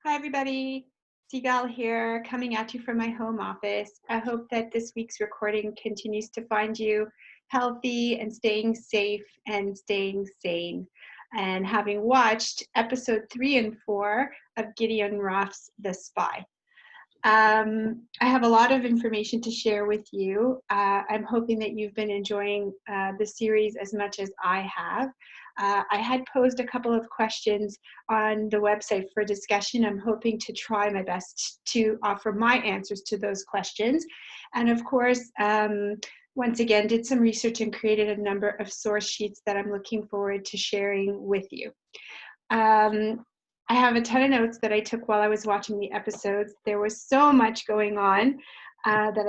Hi, everybody. Seagal here, coming at you from my home office. I hope that this week's recording continues to find you healthy and staying safe and staying sane. And having watched episode 3 and 4 of Gideon Roth's The Spy. I have a lot of information to share with you. I'm hoping that you've been enjoying the series as much as I have. I had posed a couple of questions on the website for discussion. I'm hoping to try my best to offer my answers to those questions. And of course, once again, did some research and created a number of source sheets that I'm looking forward to sharing with you. I have a ton of notes that I took while I was watching the episodes. There was so much going on that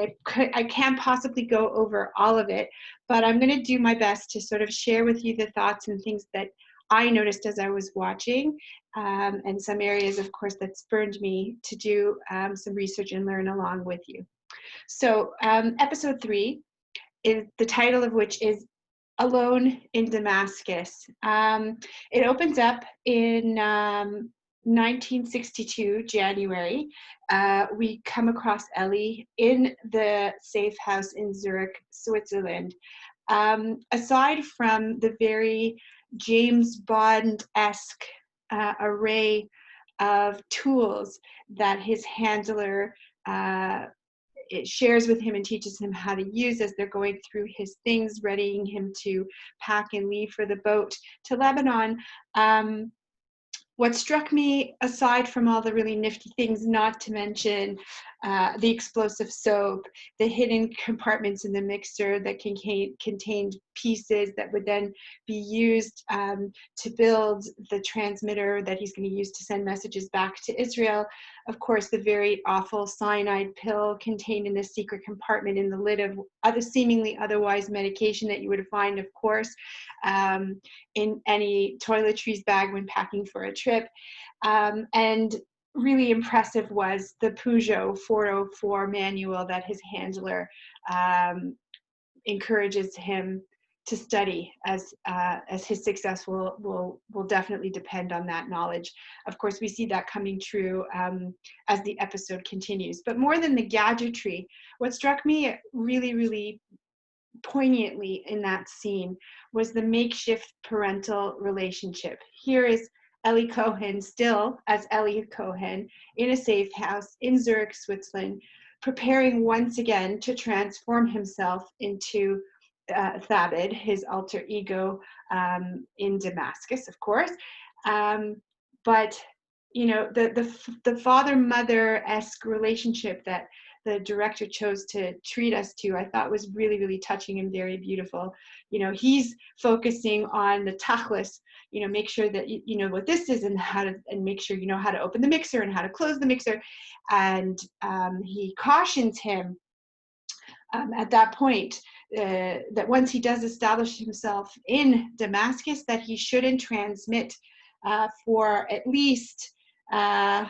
I can't possibly go over all of it, but I'm going to do my best to sort of share with you the thoughts and things that I noticed as I was watching, and some areas, of course, that spurred me to do some research and learn along with you. So episode 3, is the title of which is Alone in Damascus. It opens up in 1962, January. We come across Elli in the safe house in Zurich, Switzerland. Aside from the very James Bond-esque array of tools that his handler it shares with him and teaches him how to use as they're going through his things, readying him to pack and leave for the boat to Lebanon. What struck me, aside from all the really nifty things, not to mention the explosive soap, the hidden compartments in the mixer that contained pieces that would then be used to build the transmitter that he's going to use to send messages back to Israel. Of course, the very awful cyanide pill contained in the secret compartment in the lid of other seemingly otherwise medication that you would find, of course, in any toiletries bag when packing for a trip. And really impressive was the Peugeot 404 manual that his handler encourages him to study, as his success will definitely depend on that knowledge. Of course, we see that coming true as the episode continues. But more than the gadgetry, what struck me really, really poignantly in that scene was the makeshift parental relationship. Here is Elli Cohen, still as Elli Cohen, in a safe house in Zurich, Switzerland, preparing once again to transform himself into Thabit, his alter ego, in Damascus, of course. But you know, the father-mother-esque relationship that the director chose to treat us to, I thought was really, really touching and very beautiful. You know, he's focusing on the tachlis, you know, make sure that you know what this is and how to, and make sure you know how to open the mixer and how to close the mixer. And he cautions him at that point that once he does establish himself in Damascus, that he shouldn't transmit for at least 8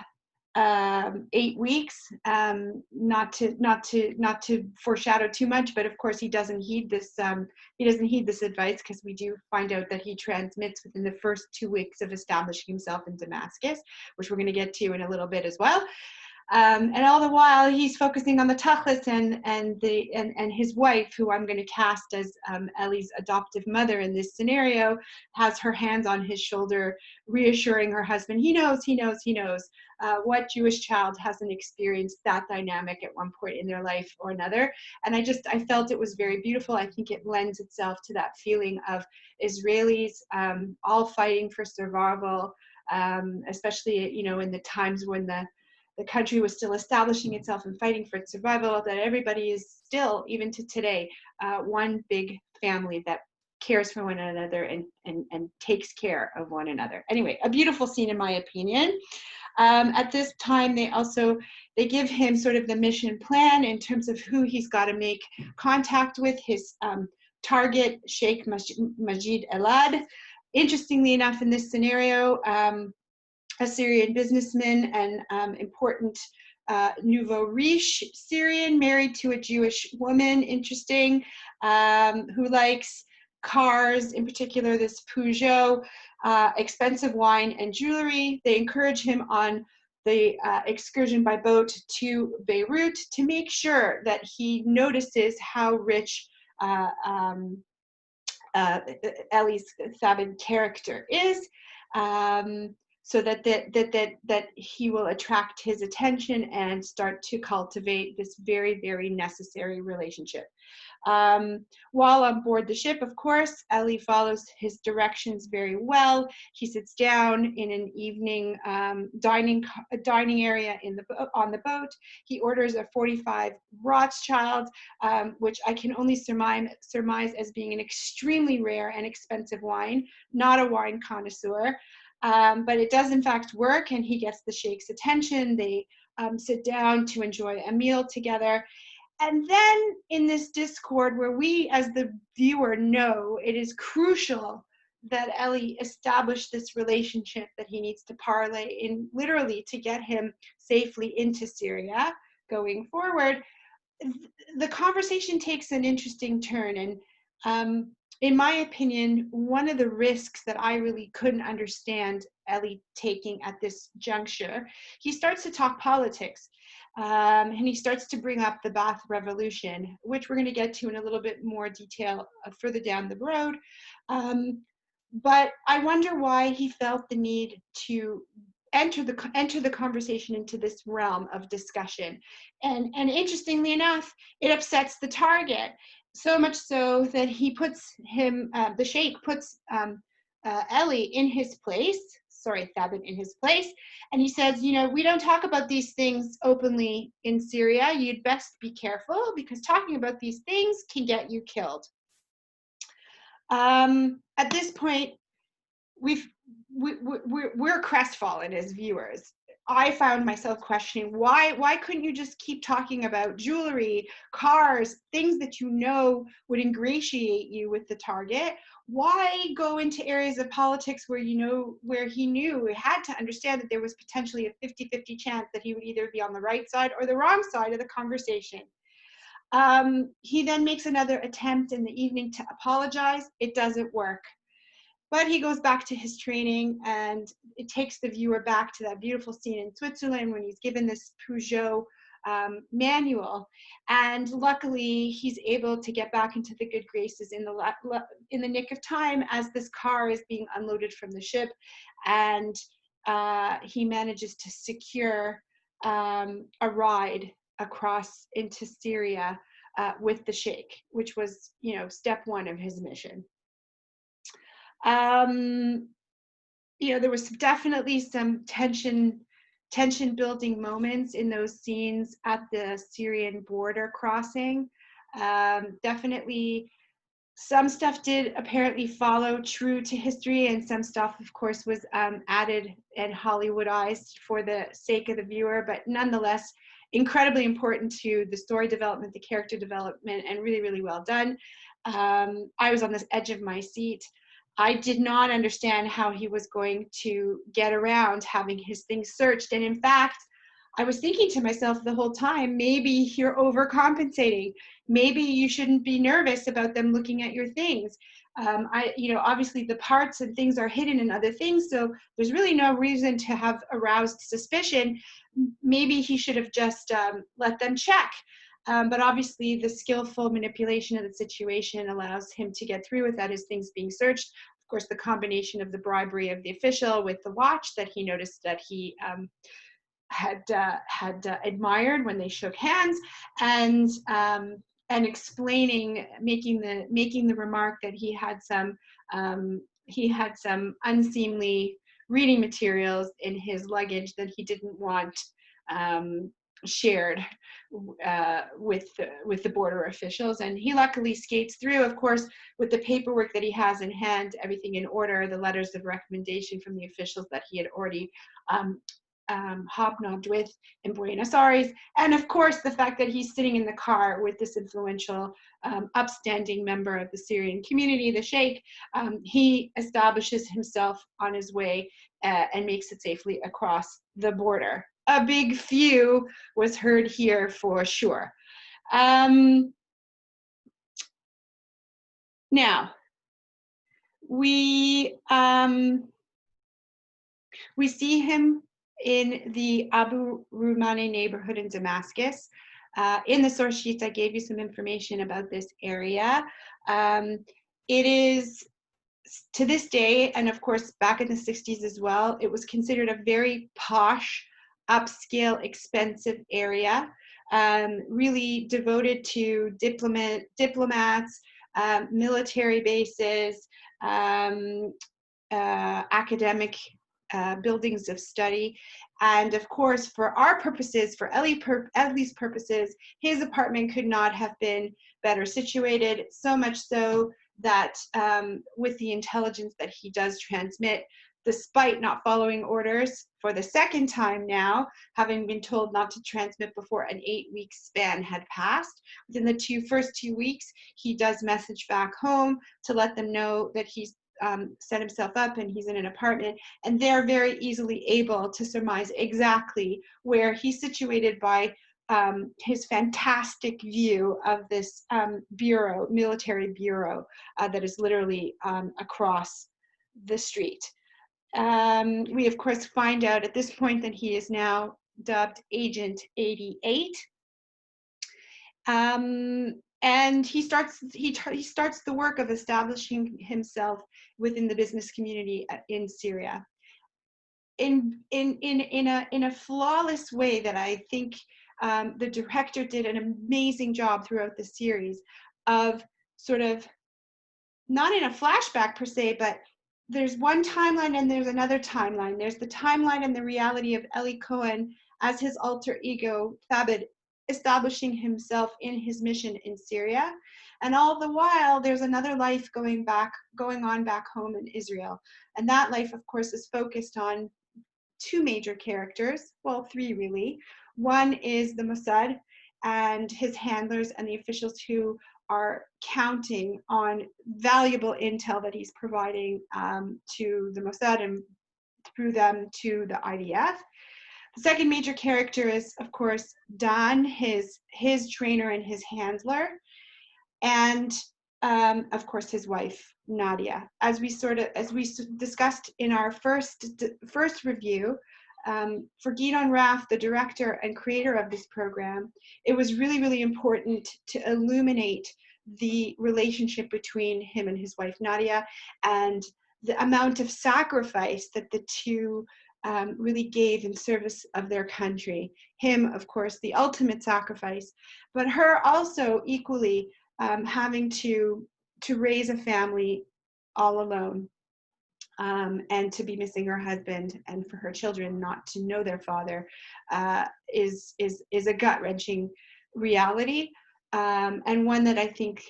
weeks, not to foreshadow too much, but of course he doesn't heed this advice, because we do find out that he transmits within the first 2 weeks of establishing himself in Damascus, which we're going to get to in a little bit as well. And all the while he's focusing on the tachlis and his wife, who I'm going to cast as Elli's adoptive mother in this scenario, has her hands on his shoulder, reassuring her husband, he knows. What Jewish child hasn't experienced that dynamic at one point in their life or another? And I felt it was very beautiful. I think it lends itself to that feeling of Israelis all fighting for survival, especially, you know, in the times when the country was still establishing itself and fighting for its survival, that everybody is still, even to today, one big family that cares for one another and takes care of one another. Anyway, a beautiful scene in my opinion. At this time, they give him sort of the mission plan in terms of who he's got to make contact with, his target, Sheikh Majid Elad. Interestingly enough, in this scenario, a Syrian businessman and important nouveau riche Syrian, married to a Jewish woman, interesting, who likes cars, in particular this Peugeot, expensive wine and jewelry. They encourage him on excursion by boat to Beirut to make sure that he notices how rich uh, um, Elli's Thabit character is, so that he will attract his attention and start to cultivate this very, very necessary relationship. While on board the ship, of course, Elli follows his directions very well. He sits down in an evening dining area on the boat. He orders a 45 Rothschild, which I can only surmise as being an extremely rare and expensive wine, not a wine connoisseur. But it does in fact work, and he gets the Sheikh's attention. They sit down to enjoy a meal together. And then in this discord, where we as the viewer know it is crucial that Elli establish this relationship that he needs to parlay in, literally to get him safely into Syria going forward, the conversation takes an interesting turn. And in my opinion, one of the risks that I really couldn't understand Elli taking at this juncture, he starts to talk politics. And he starts to bring up the Ba'ath Revolution, which we're going to get to in a little bit more detail further down the road. But I wonder why he felt the need to enter the conversation into this realm of discussion. And interestingly enough, it upsets the target, so much so that he puts him, the Sheikh puts Elli in his place, Thabit in his place, and he says, you know, we don't talk about these things openly in Syria. You'd best be careful, because talking about these things can get you killed. At this point, we're crestfallen as viewers. I found myself questioning, why couldn't you just keep talking about jewelry, cars, things that you know would ingratiate you with the target? Why go into areas of politics where he knew he had to understand that there was potentially a 50-50 chance that he would either be on the right side or the wrong side of the conversation? He then makes another attempt in the evening to apologize. It doesn't work. But he goes back to his training, and it takes the viewer back to that beautiful scene in Switzerland when he's given this Peugeot manual. And luckily, he's able to get back into the good graces in the nick of time as this car is being unloaded from the ship. And he manages to secure a ride across into Syria with the Sheikh, which was, step one of his mission. There was definitely some tension building moments in those scenes at the Syrian border crossing. Definitely some stuff did apparently follow true to history, and some stuff, of course, was added and Hollywoodized for the sake of the viewer, but nonetheless, incredibly important to the story development, the character development, and really, really well done. I was on this edge of my seat. I did not understand how he was going to get around having his things searched. And in fact, I was thinking to myself the whole time, maybe you're overcompensating. Maybe you shouldn't be nervous about them looking at your things. Obviously the parts and things are hidden in other things, so there's really no reason to have aroused suspicion. Maybe he should have just let them check. But obviously the skillful manipulation of the situation allows him to get through without his things being searched. Of course, the combination of the bribery of the official with the watch that he noticed that he had admired when they shook hands, and explaining, making the remark that he had some unseemly reading materials in his luggage that he didn't want shared with the border officials. And he luckily skates through, of course, with the paperwork that he has in hand, everything in order, the letters of recommendation from the officials that he had already hobnobbed with in Buenos Aires, and of course the fact that he's sitting in the car with this influential, upstanding member of the Syrian community, the Sheikh. He establishes himself on his way and makes it safely across the border. A big few was heard here for sure. Now, we see him in the Abu Rumane neighborhood in Damascus. In the source sheets, I gave you some information about this area. It is, to this day, and of course back in the 60s as well, it was considered a very posh, upscale, expensive area, really devoted to diplomats, military bases, academic buildings of study. And of course, for our purposes, for Elli's purposes, his apartment could not have been better situated, so much so that with the intelligence that he does transmit, despite not following orders for the second time now, having been told not to transmit before an 8-week span had passed, within the first 2 weeks, he does message back home to let them know that he's set himself up and he's in an apartment, and they're very easily able to surmise exactly where he's situated by his fantastic view of this military bureau that is literally across the street. We of course find out at this point that he is now dubbed Agent 88. And he starts the work of establishing himself within the business community in Syria in a flawless way that I think the director did an amazing job throughout the series of sort of, not in a flashback per se, but there's one timeline and there's another timeline. There's the timeline and the reality of Elli Cohen as his alter ego, Thabit, establishing himself in his mission in Syria. And all the while, there's another life going on back home in Israel. And that life, of course, is focused on two major characters, well, three really. One is the Mossad and his handlers and the officials who are counting on valuable intel that he's providing to the Mossad and through them to the IDF. The second major character is, of course, Dan, his trainer and his handler, and of course his wife Nadia. As we discussed in our first review, for Gideon Raff, the director and creator of this program, it was really, really important to illuminate the relationship between him and his wife Nadia, and the amount of sacrifice that the two really gave in service of their country. Him, of course, the ultimate sacrifice, but her also equally having to raise a family all alone, and to be missing her husband, and for her children not to know their father is a gut-wrenching reality, and one that I think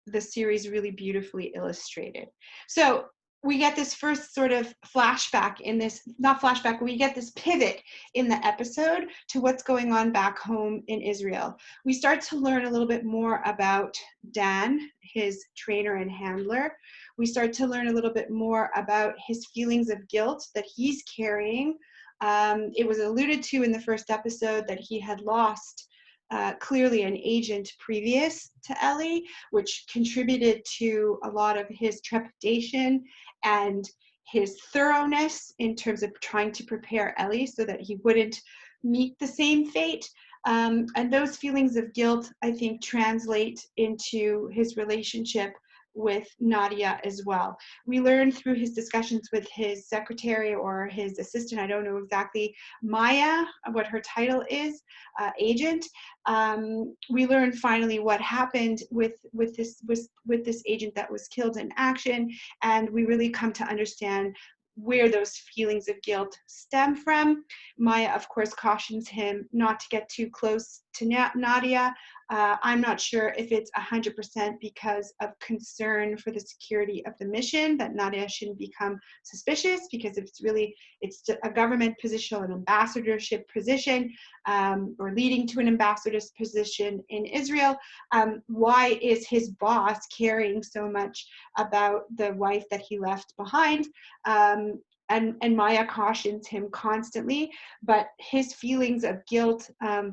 the series really beautifully illustrated. So we get this first sort of flashback in this, not flashback, we get this pivot in the episode to what's going on back home in Israel. We start to learn a little bit more about Dan, his trainer and handler. We start to learn a little bit more about his feelings of guilt that he's carrying. It was alluded to in the first episode that he had lost clearly an agent previous to Elli, which contributed to a lot of his trepidation and his thoroughness in terms of trying to prepare Elli so that he wouldn't meet the same fate. And those feelings of guilt, I think, translate into his relationship with Nadia as well. We learned through his discussions with his secretary or his assistant, I don't know exactly, Maya, what her title is, agent. We learned finally what happened with this agent that was killed in action, and we really come to understand where those feelings of guilt stem from. Maya, of course, cautions him not to get too close to Nadia. I'm not sure if it's 100% because of concern for the security of the mission, that Nadia shouldn't become suspicious, because it's a government position, an ambassadorship position, or leading to an ambassador's position in Israel. Why is his boss caring so much about the wife that he left behind? and Maya cautions him constantly, but his feelings of guilt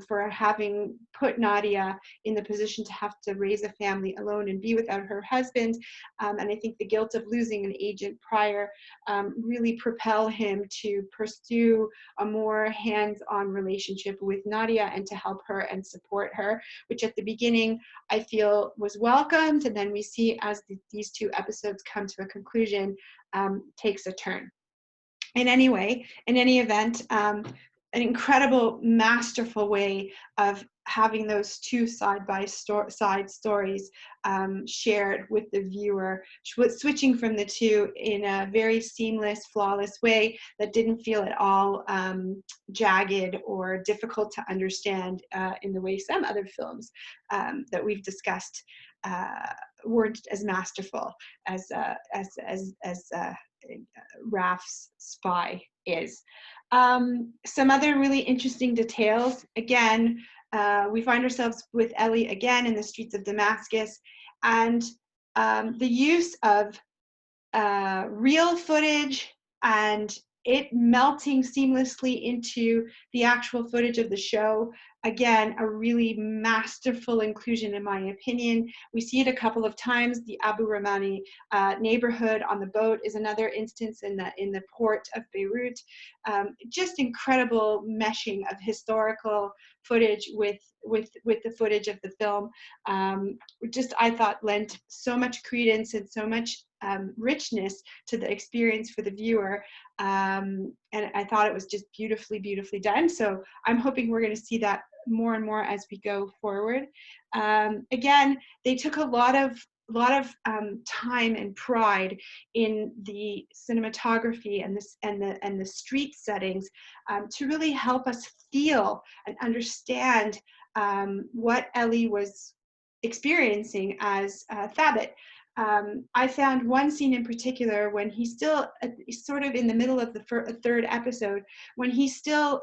for having put Nadia in the position to have to raise a family alone and be without her husband, and I think the guilt of losing an agent prior really propel him to pursue a more hands-on relationship with Nadia and to help her and support her, which at the beginning I feel was welcomed, and then we see as these two episodes come to a conclusion, takes a turn. In any event, an incredible, masterful way of having those two side stories shared with the viewer, switching from the two in a very seamless, flawless way that didn't feel at all jagged or difficult to understand in the way some other films that we've discussed weren't as masterful as Raf's spy is. Some other really interesting details. Again, we find ourselves with Elli again in the streets of Damascus, and the use of real footage and it melting seamlessly into the actual footage of the show. Again, a really masterful inclusion, in my opinion. We see it a couple of times. The Abu Ramani neighborhood on the boat is another instance in the port of Beirut. Just incredible meshing of historical footage with the footage of the film. Just, I thought, lent so much credence and so much richness to the experience for the viewer, and I thought it was just beautifully done. So I'm hoping we're going to see that more and more as we go forward. Again, they took a lot of time and pride in the cinematography and the street settings to really help us feel and understand what Elli was experiencing as Thabit. I found one scene in particular when he's still sort of in the middle of the third episode, when he's still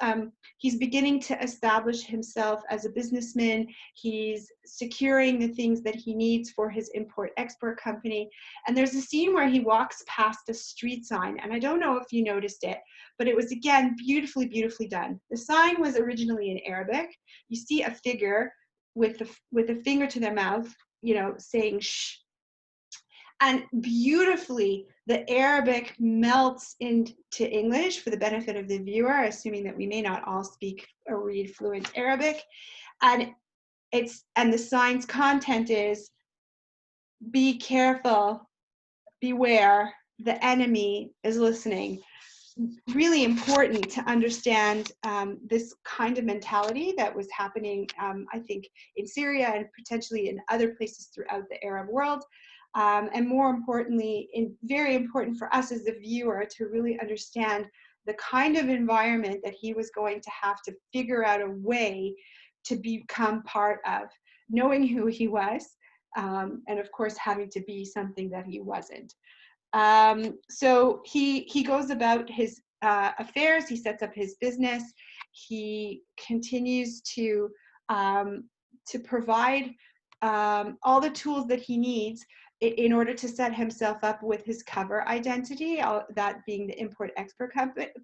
he's beginning to establish himself as a businessman. He's securing the things that he needs for his import-export company. And there's a scene where he walks past a street sign, and I don't know if you noticed it, but it was, again, beautifully done. The sign was originally in Arabic. You see a figure with a finger to their mouth, you know, saying shh. And beautifully, the Arabic melts into English for the benefit of the viewer, assuming that we may not all speak or read fluent Arabic. And the sign's content is, be careful, beware, the enemy is listening. Really important to understand this kind of mentality that was happening, I think, in Syria and potentially in other places throughout the Arab world. And more importantly, very important for us as the viewer to really understand the kind of environment that he was going to have to figure out a way to become part of, knowing who he was, and of course having to be something that he wasn't. So he goes about his affairs, he sets up his business, he continues to provide all the tools that he needs in order to set himself up with his cover identity, that being the import-export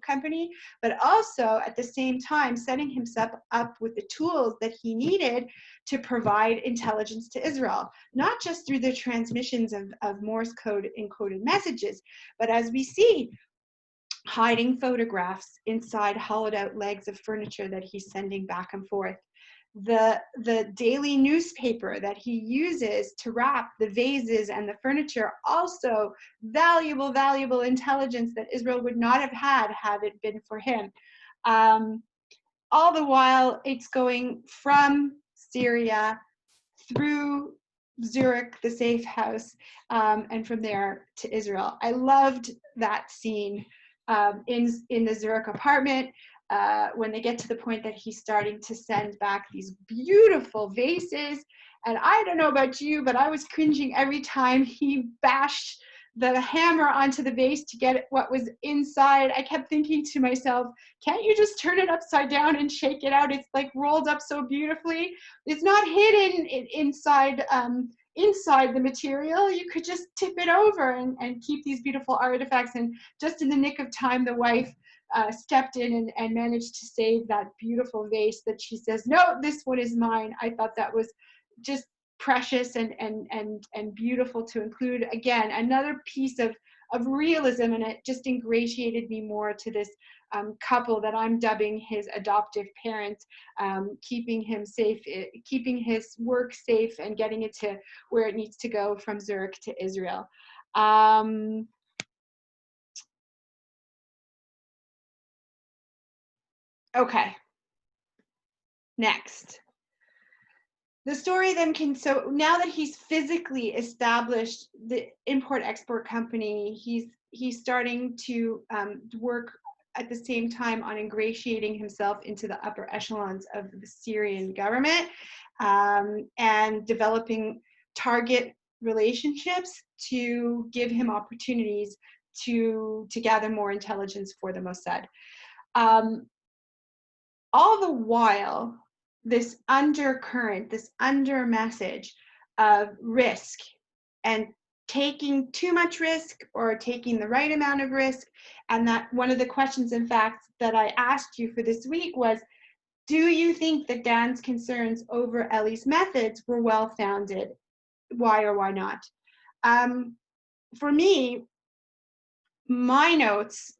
company, but also at the same time setting himself up with the tools that he needed to provide intelligence to Israel, not just through the transmissions of Morse code encoded messages, but as we see, hiding photographs inside hollowed out legs of furniture that he's sending back and forth. The daily newspaper that he uses to wrap the vases and the furniture, also valuable intelligence that Israel would not have had it been for him. All the while, it's going from Syria through Zurich, the safe house, and from there to Israel. I loved that scene in the Zurich apartment. When they get to the point that he's starting to send back these beautiful vases. And I don't know about you, but I was cringing every time he bashed the hammer onto the vase to get what was inside. I kept thinking to myself, can't you just turn it upside down and shake it out? It's like rolled up so beautifully. It's not hidden inside inside the material, you could just tip it over and keep these beautiful artifacts. And just in the nick of time, the wife stepped in and managed to save that beautiful vase that she says, no, this one is mine. I thought that was just precious and beautiful to include. Again, another piece of realism, and it just ingratiated me more to this couple that I'm dubbing his adoptive parents, keeping him safe, keeping his work safe, and getting it to where it needs to go from Zurich to Israel. Okay, next. The story then so now that he's physically established the import-export company, he's starting to work at the same time on ingratiating himself into the upper echelons of the Syrian government, and developing target relationships to give him opportunities to gather more intelligence for the Mossad. All the while, this undercurrent, this under message of risk and taking too much risk or taking the right amount of risk. And that one of the questions, in fact, that I asked you for this week was, do you think that Dan's concerns over Elli's methods were well-founded? Why or why not? For me, my notes,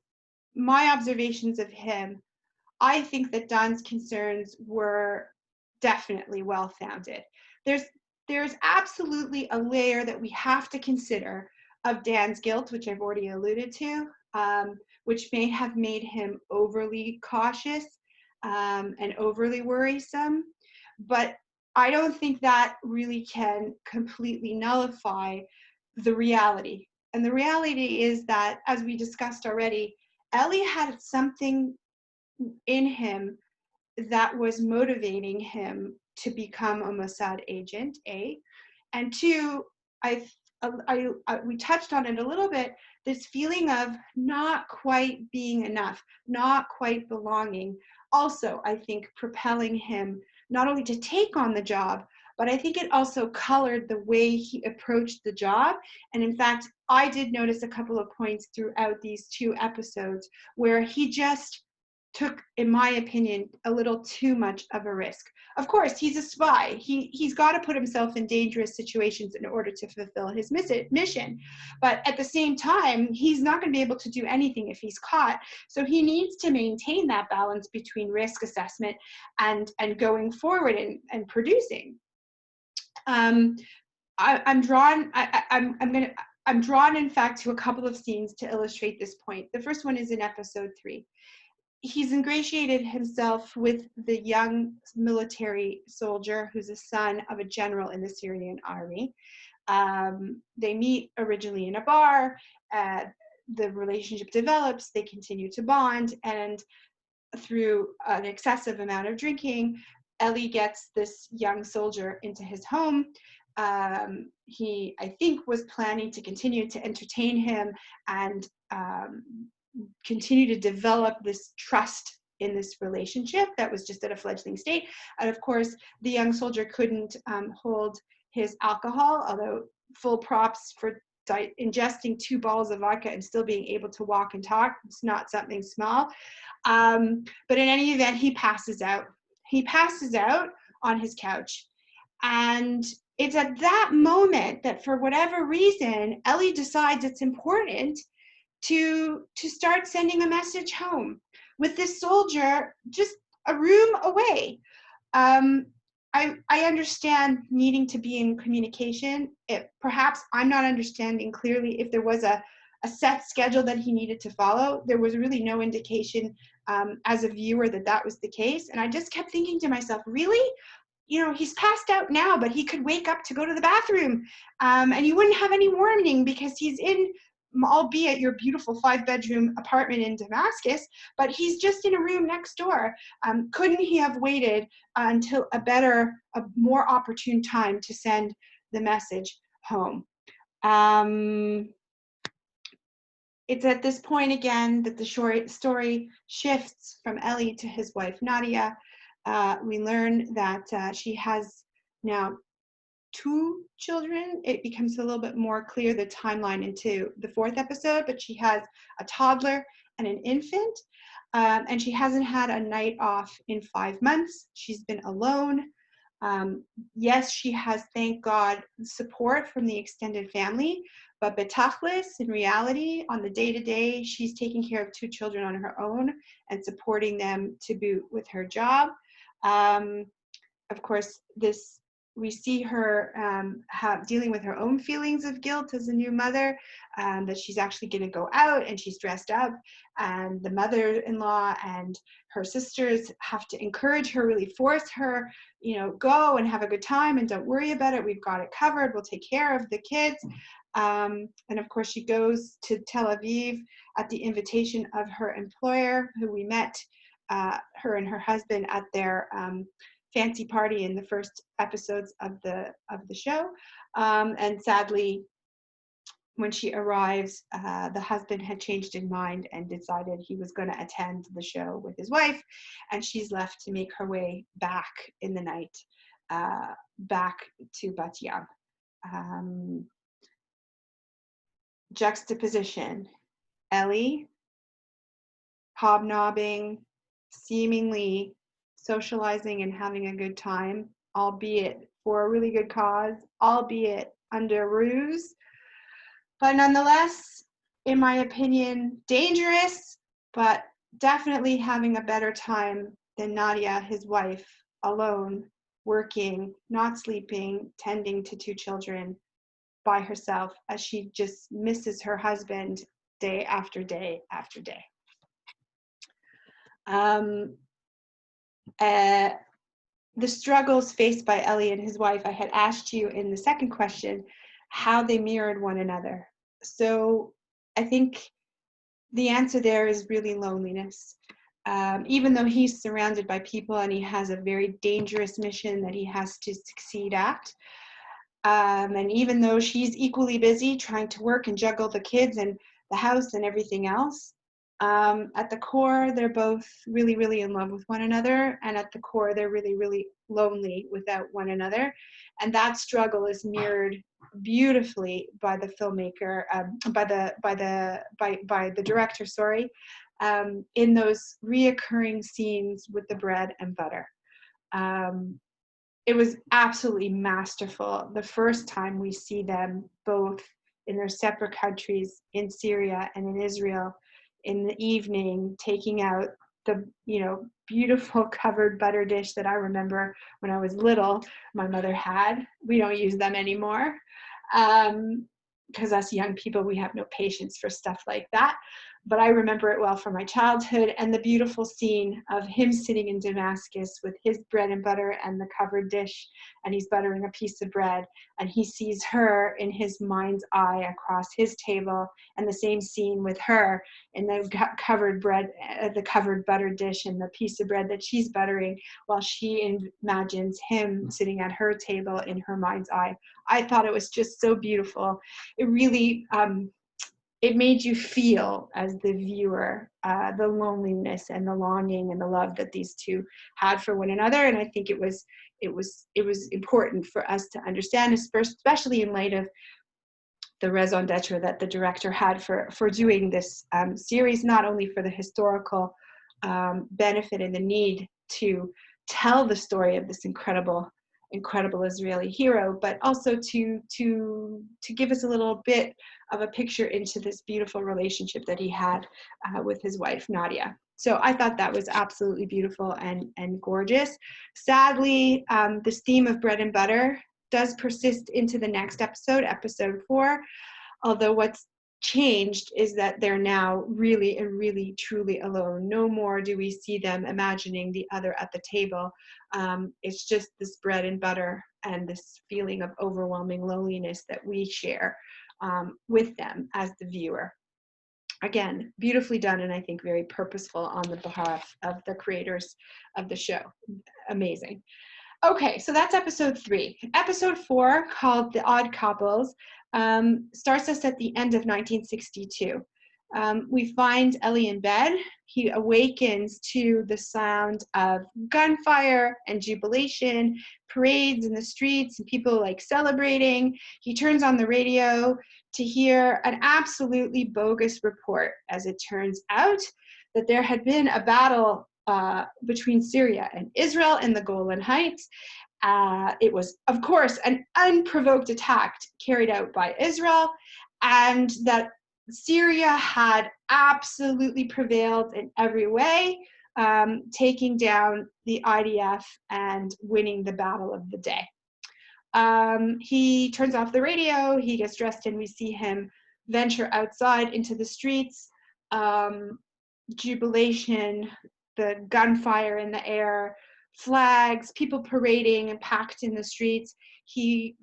my observations of him, I think that Dan's concerns were definitely well-founded. There's absolutely a layer that we have to consider of Dan's guilt, which I've already alluded to, which may have made him overly cautious and overly worrisome. But I don't think that really can completely nullify the reality. And the reality is that, as we discussed already, Elli had something in him that was motivating him to become a Mossad agent, A. And two, we touched on it a little bit, this feeling of not quite being enough, not quite belonging. Also, I think propelling him not only to take on the job, but I think it also colored the way he approached the job. And in fact, I did notice a couple of points throughout these 2 episodes where he just took, in my opinion, a little too much of a risk. Of course, he's a spy. He's got to put himself in dangerous situations in order to fulfill his mission. But at the same time, he's not going to be able to do anything if he's caught. So he needs to maintain that balance between risk assessment and going forward and producing. I'm drawn, in fact, to a couple of scenes to illustrate this point. The first one is in episode 3. He's ingratiated himself with the young military soldier who's a son of a general in the Syrian army. They meet originally in a bar. The relationship develops. They continue to bond. And through an excessive amount of drinking, Elli gets this young soldier into his home. He, I think, was planning to continue to entertain him and continue to develop this trust in this relationship that was just at a fledgling state. And of course, the young soldier couldn't hold his alcohol, although full props for ingesting 2 bottles of vodka and still being able to walk and talk. It's not something small. But in any event, he passes out. He passes out on his couch. And it's at that moment that, for whatever reason, Elli decides it's important to start sending a message home with this soldier just a room away. I understand needing to be in communication. Perhaps I'm not understanding clearly if there was a set schedule that he needed to follow. There was really no indication as a viewer that was the case. And I just kept thinking to myself, really? You know, he's passed out now, but he could wake up to go to the bathroom, and you wouldn't have any warning because he's in, albeit your beautiful 5-bedroom apartment in Damascus, but he's just in a room next door. Couldn't he have waited until a more opportune time to send the message home? It's at this point again that the story shifts from Elli to his wife Nadia. We learn that she has now two children. It becomes a little bit more clear, the timeline, into the fourth episode, but she has a toddler and an infant. And she hasn't had a night off in 5 months. She's been alone. Yes, she has, thank God, support from the extended family, but betachlis, in reality, on the day-to-day, she's taking care of two children on her own and supporting them to boot with her job. Of course, we see her dealing with her own feelings of guilt as a new mother, that she's actually going to go out and she's dressed up, and the mother-in-law and her sisters have to encourage her, really force her, go and have a good time and don't worry about it. We've got it covered. We'll take care of the kids. And of course, she goes to Tel Aviv at the invitation of her employer, who we met, her and her husband, at their fancy party in the first episodes of the show. And sadly, when she arrives, the husband had changed his mind and decided he was going to attend the show with his wife, and she's left to make her way back in the night, back to Bat Yam. Juxtaposition: Elli, hobnobbing, seemingly socializing and having a good time, albeit for a really good cause, albeit under ruse, but nonetheless, in my opinion, dangerous, but definitely having a better time than Nadia, his wife, alone, working, not sleeping, tending to two children by herself, as she just misses her husband day after day after day. The struggles faced by Elli and his wife, I had asked you in the second question how they mirrored one another. So I think the answer there is really loneliness. Even though he's surrounded by people and he has a very dangerous mission that he has to succeed at, and even though she's equally busy trying to work and juggle the kids and the house and everything else, at the core, they're both really, really in love with one another, and at the core, they're really, really lonely without one another. And that struggle is mirrored beautifully by the filmmaker, by the director, in those reoccurring scenes with the bread and butter. It was absolutely masterful. The first time we see them both in their separate countries, in Syria and in Israel, in the evening, taking out the beautiful covered butter dish that I remember when I was little my mother had. We don't use them anymore, because us young people, we have no patience for stuff like that. But I remember it well from my childhood, and the beautiful scene of him sitting in Damascus with his bread and butter and the covered dish, and he's buttering a piece of bread, and he sees her in his mind's eye across his table, and the same scene with her in the covered bread, the covered butter dish and the piece of bread that she's buttering, while she imagines him sitting at her table in her mind's eye. I thought it was just so beautiful. It really, it made you feel, as the viewer, the loneliness and the longing and the love that these two had for one another. And I think it was important for us to understand, especially in light of the raison d'etre that the director had for doing this series, not only for the historical benefit and the need to tell the story of this incredible Israeli hero, but also to give us a little bit of a picture into this beautiful relationship that he had with his wife Nadia. So I thought that was absolutely beautiful and gorgeous. Sadly, this theme of bread and butter does persist into the next episode, episode 4, although what's changed is that they're now really and really truly alone. No more do we see them imagining the other at the table. It's just this bread and butter and this feeling of overwhelming loneliness that we share with them as the viewer. Again, beautifully done, and I think very purposeful on the behalf of the creators of the show. Amazing. Okay, so that's episode 3. Episode 4, called The Odd Couples, starts us at the end of 1962. We find Elli in bed. He awakens to the sound of gunfire and jubilation, parades in the streets, and people like celebrating. He turns on the radio to hear an absolutely bogus report, as it turns out, that there had been a battle between Syria and Israel in the Golan Heights. It was, of course, an unprovoked attack carried out by Israel, and that Syria had absolutely prevailed in every way, taking down the IDF and winning the battle of the day. He turns off the radio, he gets dressed, and we see him venture outside into the streets. Jubilation, the gunfire in the air, flags, people parading and packed in the streets. He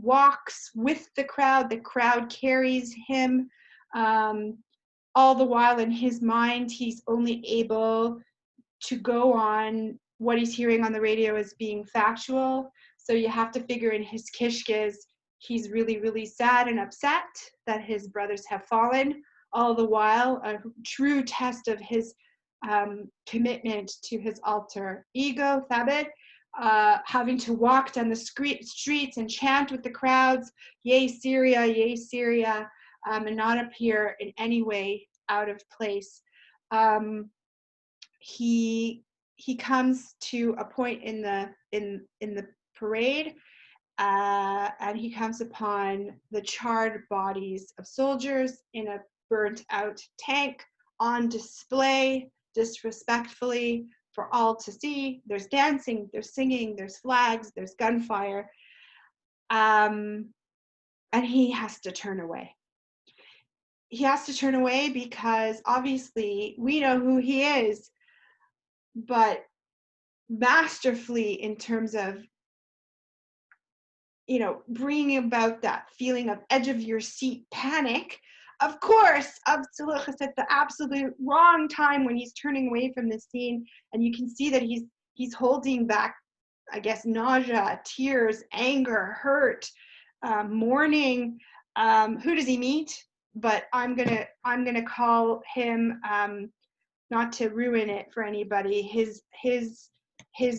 walks with the crowd carries him. All the while in his mind, he's only able to go on what he's hearing on the radio as being factual. So you have to figure in his kishkes, he's really, really sad and upset that his brothers have fallen. All the while, a true test of his commitment to his alter ego, Thabit, having to walk down the streets and chant with the crowds, "Yay Syria," and not appear in any way out of place. He comes to a point in the parade, and he comes upon the charred bodies of soldiers in a burnt out tank on display disrespectfully for all to see. There's dancing, there's singing, there's flags, there's gunfire, and he has to turn away. He has to turn away because obviously we know who he is, but masterfully in terms of, bringing about that feeling of edge of your seat panic. Of course, Absalom is at the absolute wrong time when he's turning away from the scene, and you can see that he's holding back, I guess, nausea, tears, anger, hurt, mourning. Who does he meet? But I'm gonna call him, not to ruin it for anybody, his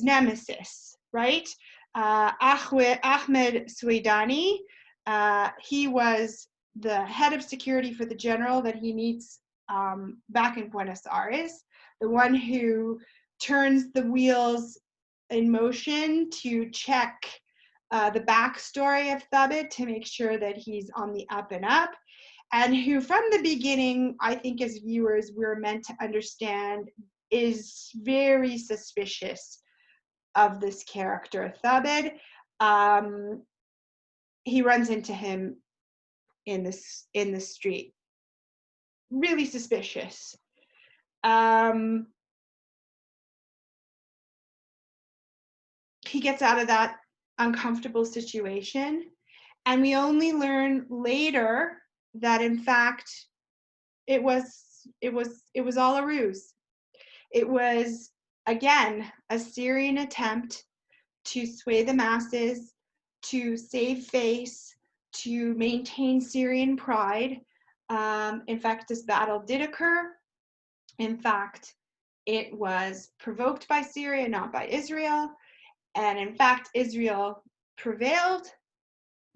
nemesis, right? Ahmed Suwaidani. He was the head of security for the general that he meets back in Buenos Aires, the one who turns the wheels in motion to check the backstory of Thabit to make sure that he's on the up and up, and who from the beginning, I think as viewers, we're meant to understand is very suspicious of this character, Thabit. He runs into him in the street. Really suspicious. He gets out of that uncomfortable situation, and we only learn later that in fact it was all a ruse. It was, again, a Syrian attempt to sway the masses, to save face, to maintain Syrian pride. In fact, this battle did occur. In fact, it was provoked by Syria, not by Israel. And in fact, Israel prevailed.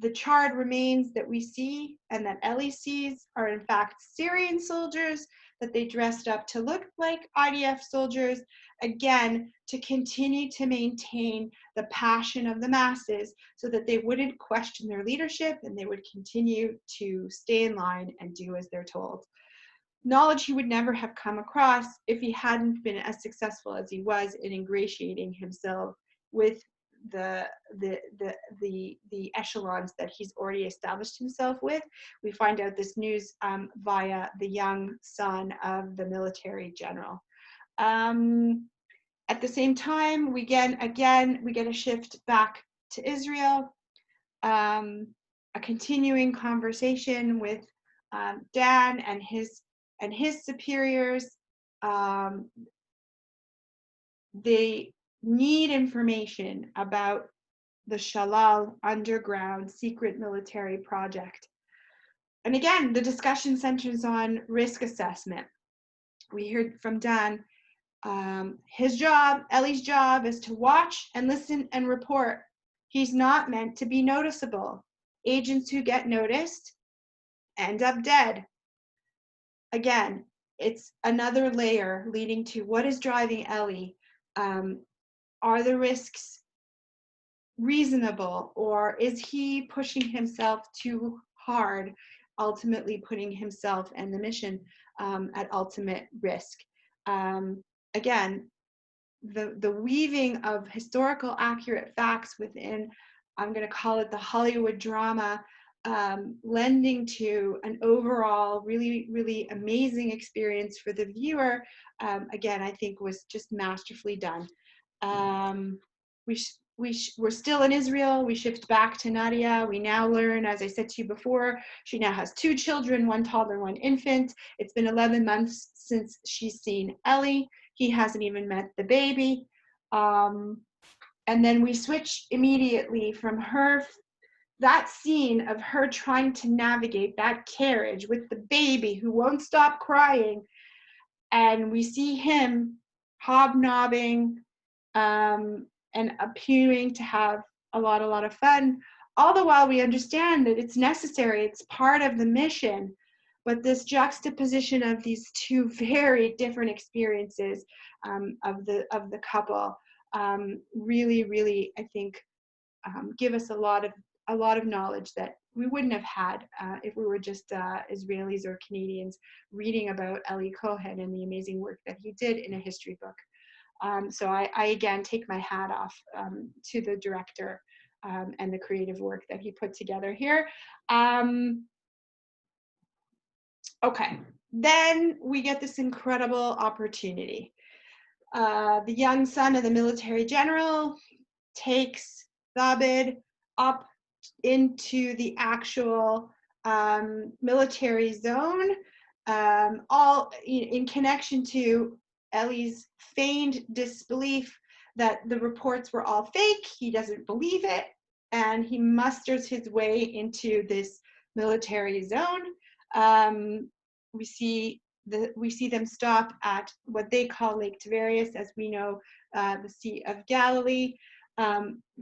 The charred remains that we see and that Elli sees are in fact Syrian soldiers that they dressed up to look like IDF soldiers, again, to continue to maintain the passion of the masses so that they wouldn't question their leadership and they would continue to stay in line and do as they're told. Knowledge he would never have come across if he hadn't been as successful as he was in ingratiating himself with the echelons that he's already established himself with. We find out this news via the young son of the military general. At the same time, we get a shift back to Israel, a continuing conversation with Dan and his superiors. They need information about the Shalal underground secret military project. And again, the discussion centers on risk assessment. We heard from Dan, his job, Elli's job, is to watch and listen and report. He's not meant to be noticeable. Agents who get noticed end up dead. Again, it's another layer leading to what is driving Elli. Are the risks reasonable, or is he pushing himself too hard, ultimately putting himself and the mission at ultimate risk? Again, the weaving of historical accurate facts within, I'm going to call it the Hollywood drama, lending to an overall really, really amazing experience for the viewer, again, I think was just masterfully done. We're still in Israel. We shift back to Nadia. We now learn, as I said to you before, she now has 2 children, 1 toddler, 1 infant. It's been 11 months since she's seen Elli. He hasn't even met the baby. And then we switch immediately from her, that scene of her trying to navigate that carriage with the baby who won't stop crying. And we see him hobnobbing, and appearing to have a lot of fun, all the while we understand that it's necessary, it's part of the mission. But this juxtaposition of these 2 very different experiences of the couple really, really, I think, give us a lot of knowledge that we wouldn't have had if we were just Israelis or Canadians reading about Elli Cohen and the amazing work that he did in a history book. So I again take my hat off to the director and the creative work that he put together here. Okay, then we get this incredible opportunity. The young son of the military general takes Thabit up into the actual military zone, all in connection to Elli's feigned disbelief that the reports were all fake. He doesn't believe it, and he musters his way into this military zone. We see them stop at what they call Lake Tiberias, as we know, the Sea of Galilee.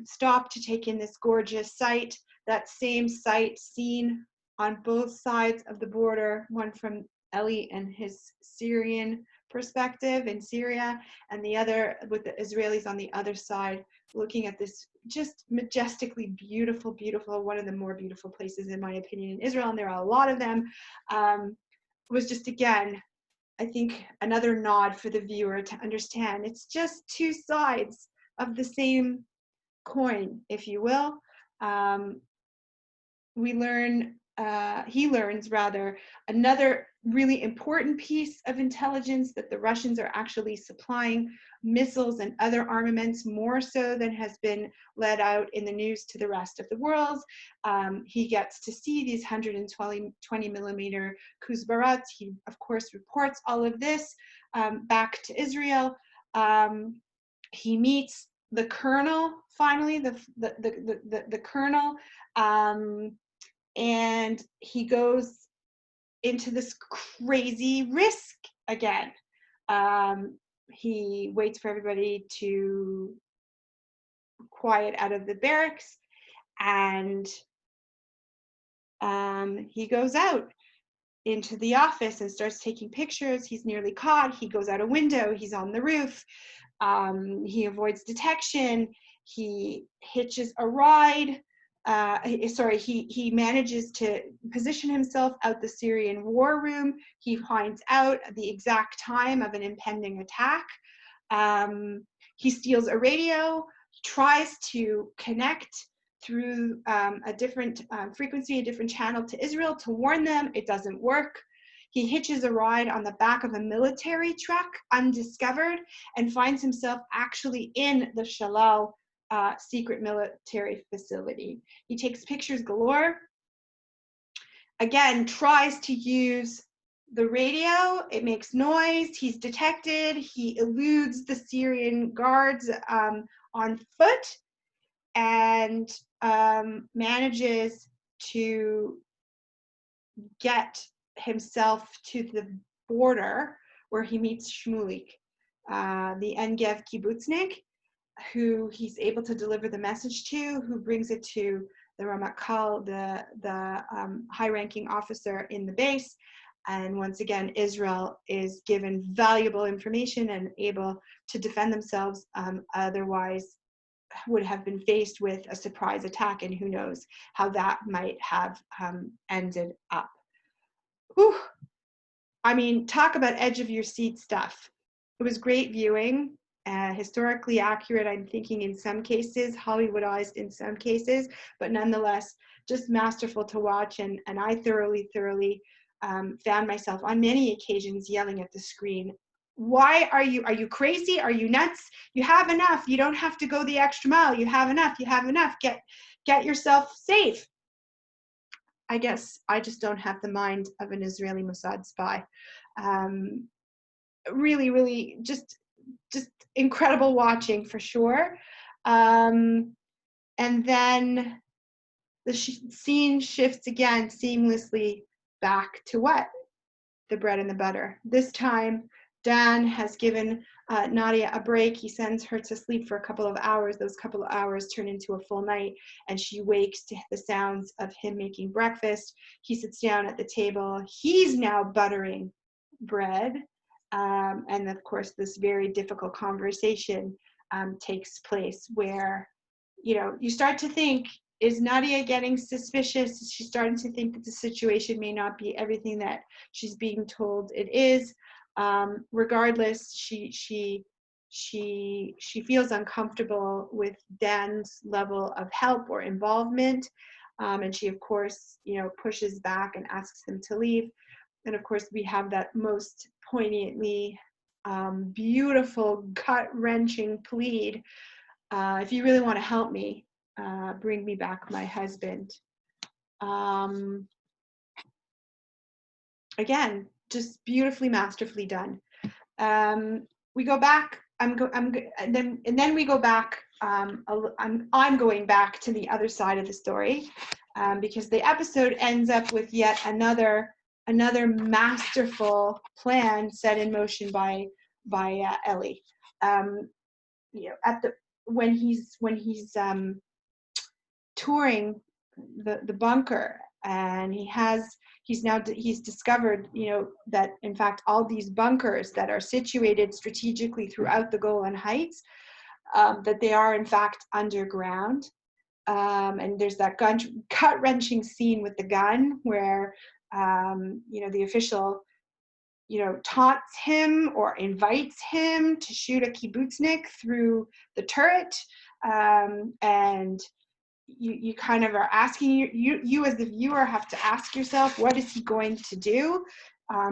Stop to take in this gorgeous sight. That same sight seen on both sides of the border, one from Elli and his Syrian perspective in Syria, and the other with the Israelis on the other side, looking at this just majestically beautiful, one of the more beautiful places, in my opinion, in Israel, and there are a lot of them. Was just, again, I think, another nod for the viewer to understand it's just 2 sides of the same coin, if you will. He learns rather, another really important piece of intelligence, that the Russians are actually supplying missiles and other armaments more so than has been let out in the news to the rest of the world. He gets to see these 120 millimeter Kuzbarats. He, of course, reports all of this back to Israel. He meets the colonel, finally, the colonel, and he goes into this crazy risk again. He waits for everybody to quiet out of the barracks, and he goes out into the office and starts taking pictures. He's nearly caught. He goes out a window. He's on the roof. He avoids detection. He hitches a ride. He manages to position himself out the Syrian war room. He finds out the exact time of an impending attack. He steals a radio, tries to connect through a different frequency, a different channel to Israel to warn them. It doesn't work. He hitches a ride on the back of a military truck, undiscovered, and finds himself actually in the Shalal secret military facility. He takes pictures galore. Again, tries to use the radio. It makes noise. He's detected. He eludes the Syrian guards on foot, and manages to get himself to the border where he meets Shmulik, the Engev kibbutznik, who he's able to deliver the message to, who brings it to the Ramakal, the high-ranking officer in the base. And once again, Israel is given valuable information and able to defend themselves. Otherwise, would have been faced with a surprise attack, and who knows how that might have ended up. Whew. I mean, talk about edge of your seat stuff. It was great viewing, historically accurate, I'm thinking in some cases, Hollywoodized in some cases, but nonetheless, just masterful to watch. And I thoroughly found myself on many occasions yelling at the screen, why are you crazy? Are you nuts? You have enough. You don't have to go the extra mile. You have enough. Get yourself safe. I guess I just don't have the mind of an Israeli Mossad spy. Really, just incredible watching for sure. And then the scene shifts again seamlessly back to what? The bread and the butter. This time, Dan has given Nadia a break. He sends her to sleep for a couple of hours. Those couple of hours turn into a full night, and she wakes to the sounds of him making breakfast. He sits down at the table. He's now buttering bread. And of course, this very difficult conversation takes place where, you start to think, is Nadia getting suspicious? Is she starting to think that the situation may not be everything that she's being told it is? Regardless, she feels uncomfortable with Dan's level of help or involvement, and she, of course, pushes back and asks him to leave. And of course, we have that most poignantly beautiful, gut-wrenching plead. If you really want to help me, bring me back my husband. Again, just beautifully, masterfully done. We go back. And then we go back. I'm going back to the other side of the story, because the episode ends up with yet another masterful plan set in motion by Elli. When he's touring the bunker, and he's discovered that in fact all these bunkers that are situated strategically throughout the Golan Heights, that they are in fact underground. And there's that gut-wrenching scene with the gun where the official taunts him or invites him to shoot a kibbutznik through the turret, and you kind of are asking, you as the viewer have to ask yourself, what is he going to do?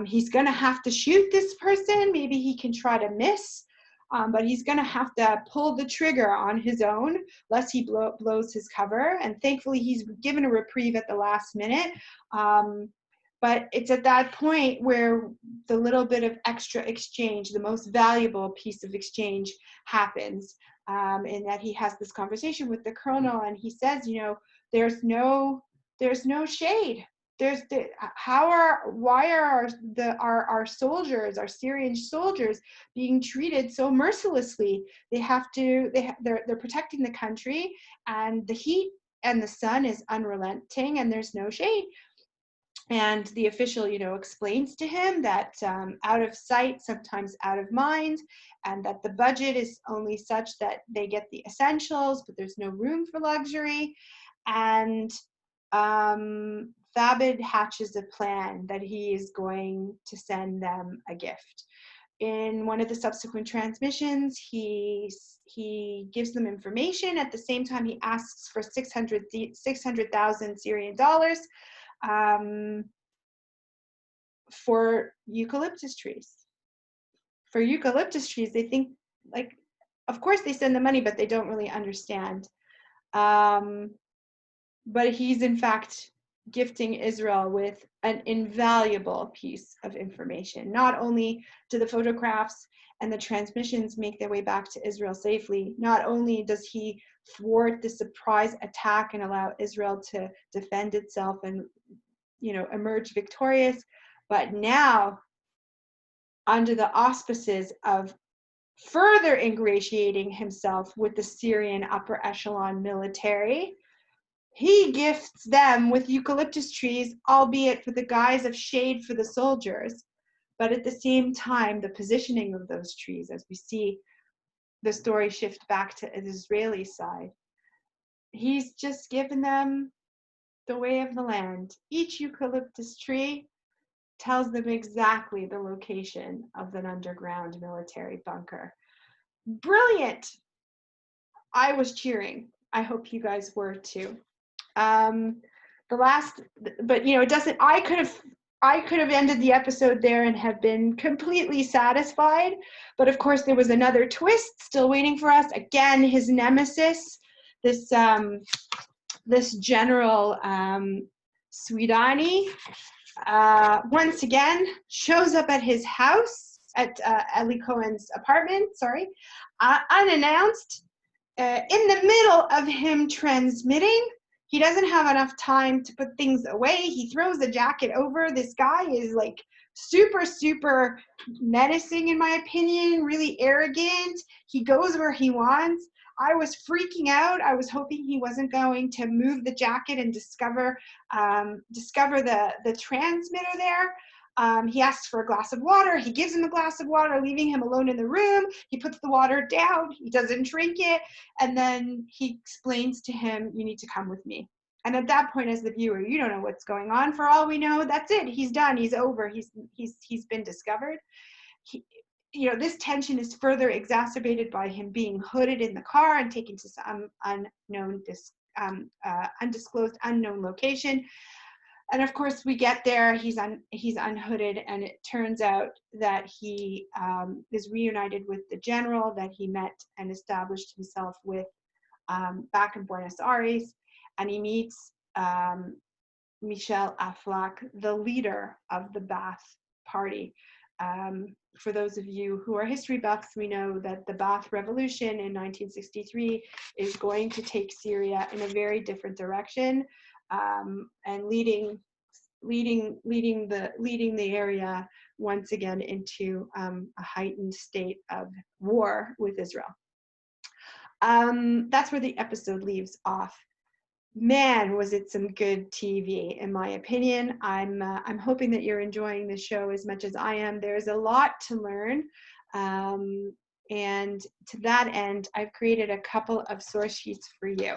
He's going to have to shoot this person. Maybe he can try to miss, but he's going to have to pull the trigger on his own, lest he blows his cover. And thankfully, he's given a reprieve at the last minute. But it's at that point where the little bit of extra exchange, the most valuable piece of exchange, happens. In that he has this conversation with the colonel, and he says, there's no shade. Why are our soldiers, our Syrian soldiers, being treated so mercilessly? They're protecting the country, and the heat and the sun is unrelenting, and there's no shade. And the official, explains to him that out of sight, sometimes out of mind, and that the budget is only such that they get the essentials, but there's no room for luxury. And Thabit hatches a plan that he is going to send them a gift. In one of the subsequent transmissions, he gives them information. At the same time, he asks for 600,000 Syrian dollars. For eucalyptus trees. For eucalyptus trees, they think, of course they send the money, but they don't really understand. But he's in fact gifting Israel with an invaluable piece of information. Not only do the photographs and the transmissions make their way back to Israel safely, not only does he thwart the surprise attack and allow Israel to defend itself and emerge victorious. But now, under the auspices of further ingratiating himself with the Syrian upper echelon military, he gifts them with eucalyptus trees, albeit for the guise of shade for the soldiers. But at the same time, the positioning of those trees, as we see the story shift back to the Israeli side, he's just given them the way of the land. Each eucalyptus tree tells them exactly the location of an underground military bunker. Brilliant! I was cheering. I hope you guys were too. It doesn't. I could have ended the episode there and have been completely satisfied. But of course, there was another twist still waiting for us. Again, his nemesis, this general Swidani, once again shows up at his house, at Elli Cohen's apartment. Unannounced, in the middle of him transmitting. He doesn't have enough time to put things away. He throws the jacket over. This guy is like super, super menacing, in my opinion, really arrogant. He goes where he wants. I was freaking out. I was hoping he wasn't going to move the jacket and discover the transmitter there. He asks for a glass of water. He gives him a glass of water, leaving him alone in the room. He puts the water down. He doesn't drink it. And then he explains to him, you need to come with me. And at that point, as the viewer, you don't know what's going on. For all we know, that's it. He's done. He's over. He's been discovered. This tension is further exacerbated by him being hooded in the car and taken to some undisclosed, unknown location. And of course, we get there. He's unhooded, and it turns out that he is reunited with the general that he met and established himself with back in Buenos Aires, and he meets Michel Aflaq, the leader of the Ba'ath Party. For those of you who are history buffs, we know that the Ba'ath Revolution in 1963 is going to take Syria in a very different direction. And leading the area once again into a heightened state of war with Israel. That's where the episode leaves off. Man, was it some good TV, in my opinion. I'm hoping that you're enjoying the show as much as I am. There's a lot to learn. And to that end, I've created a couple of source sheets for you.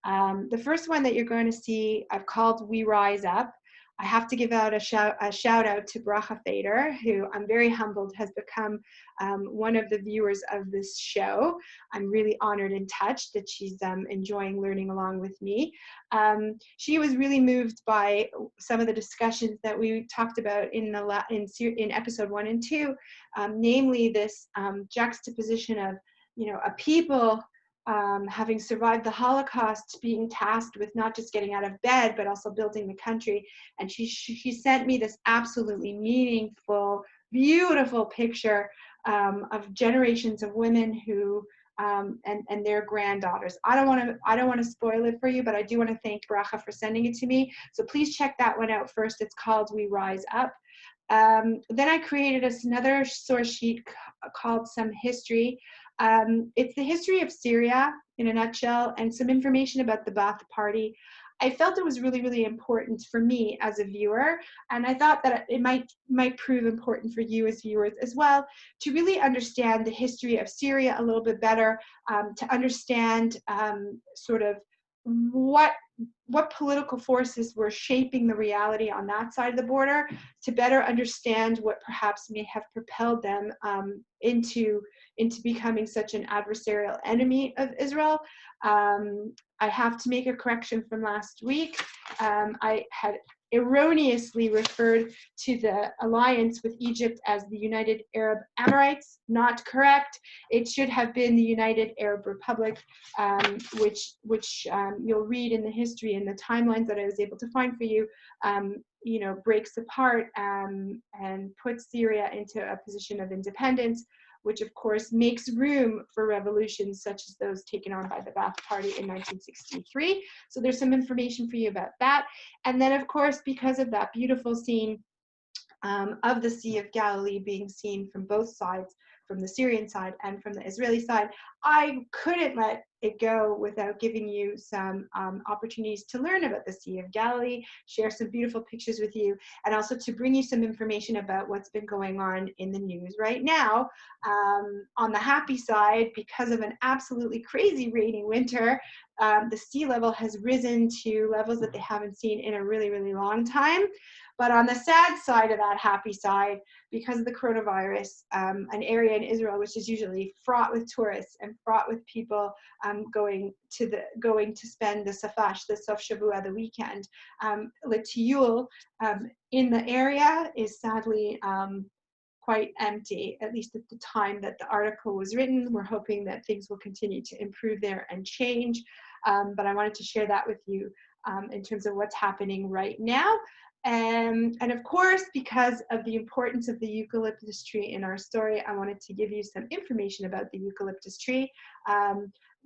The first one that you're going to see, I've called We Rise Up. I have to give out a shout out to Bracha Fader, who I'm very humbled has become one of the viewers of this show. I'm really honored and touched that she's enjoying learning along with me. She was really moved by some of the discussions that we talked about in episode 1 and 2, namely this juxtaposition of a people having survived the Holocaust, being tasked with not just getting out of bed, but also building the country. And she sent me this absolutely meaningful, beautiful picture of generations of women who and their granddaughters. I don't want to spoil it for you, but I do want to thank Bracha for sending it to me. So please check that one out first. It's called We Rise Up. Then I created another source sheet called Some History. It's the history of Syria in a nutshell and some information about the Ba'ath Party. I felt it was really, really important for me as a viewer, and I thought that it might prove important for you as viewers as well, to really understand the history of Syria a little bit better, to understand sort of what political forces were shaping the reality on that side of the border, to better understand what perhaps may have propelled them into becoming such an adversarial enemy of Israel. I have to make a correction from last week. I had erroneously referred to the alliance with Egypt as the United Arab Emirates. Not correct. It should have been the United Arab Republic, which you'll read in the history and the timelines that I was able to find for you, breaks apart and puts Syria into a position of independence, which of course makes room for revolutions such as those taken on by the Ba'ath Party in 1963. So there's some information for you about that. And then of course, because of that beautiful scene of the Sea of Galilee being seen from both sides, from the Syrian side and from the Israeli side, I couldn't let it go without giving you some opportunities to learn about the Sea of Galilee, share some beautiful pictures with you, and also to bring you some information about what's been going on in the news right now. On the happy side, because of an absolutely crazy rainy winter, the sea level has risen to levels that they haven't seen in a really, really long time. But on the sad side of that happy side, because of the coronavirus, an area in Israel which is usually fraught with tourists and fraught with people going to spend the Safash, the Sof Shavua, the weekend, L'Tiyul in the area is sadly quite empty, at least at the time that the article was written. We're hoping that things will continue to improve there and change. But I wanted to share that with you in terms of what's happening right now. And of course, because of the importance of the eucalyptus tree in our story, I wanted to give you some information about the eucalyptus tree.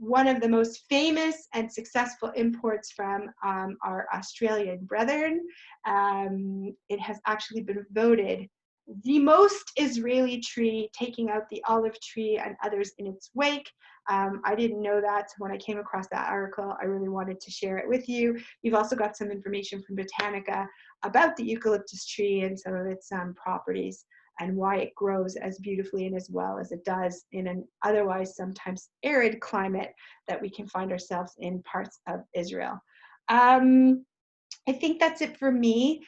One of the most famous and successful imports from our Australian brethren. It has actually been voted the most Israeli tree, taking out the olive tree and others in its wake. I didn't know that. When I came across that article, I really wanted to share it with you. You've also got some information from Botanica about the eucalyptus tree and some of its properties and why it grows as beautifully and as well as it does in an otherwise sometimes arid climate that we can find ourselves in parts of Israel. I think that's it for me.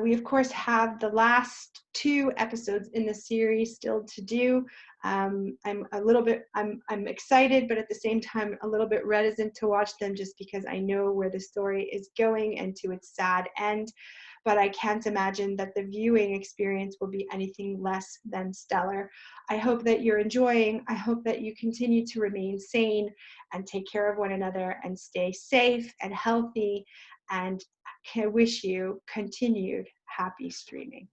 We of course have the last 2 episodes in the series still to do. I'm excited, but at the same time a little bit reticent to watch them just because I know where the story is going and to its sad end. But I can't imagine that the viewing experience will be anything less than stellar. I hope that you're enjoying. I hope that you continue to remain sane and take care of one another and stay safe and healthy, and I wish you continued happy streaming.